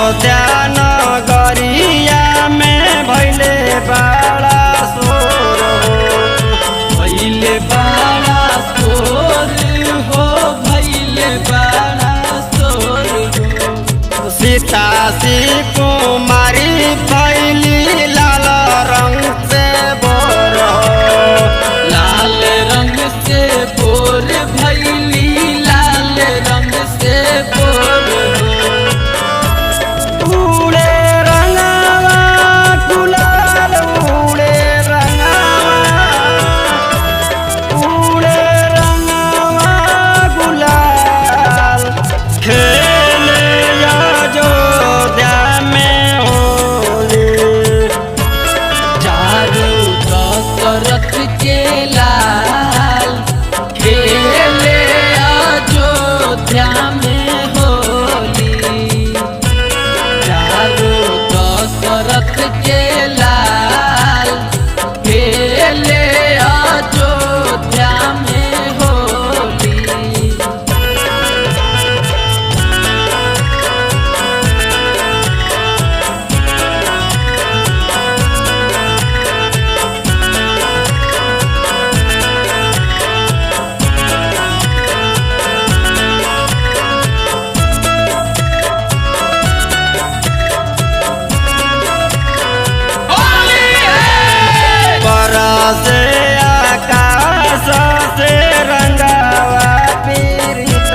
अयोध्या नगरिया में भैले बड़ा शोर भैले बड़ा शोर हो भैले बड़ा शोर हो। सीता सी कुमारी भैली लाल रंग से बोर लाल रंग से बोर भैली लाल रंग से बोर उड़े रंगावा गुलाल उड़े रंगावा गुलाल खेले अयोध्या में होली चारों दशरथ के लाल खेले अयोध्या में होली। चारों दशरथ के लाल खेले अयोध्या में होली। बरसे आकाश से रंगावा पीड़ित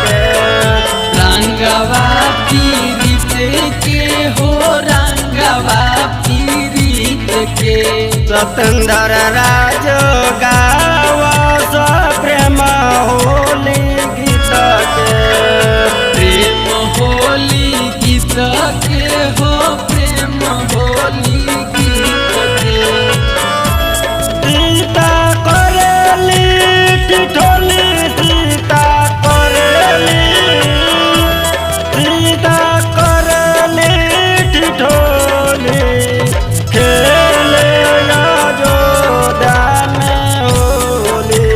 के रंगवा पीरित के हो रंगवा पीरित के। स्वतंत्र राज गावा स प्रेम होली गीत के प्रेम होली गीत के हो प्रेम होली गीत के। सीता करेली ठिठोली सीता करेली ठिठोली खेले अयोध्या में होली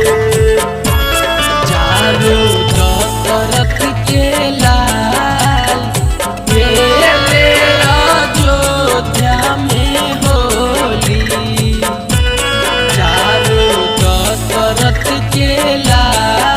चारों दशरथ के लाल खेले अयोध्या में होली। चारों दशरथ के लाल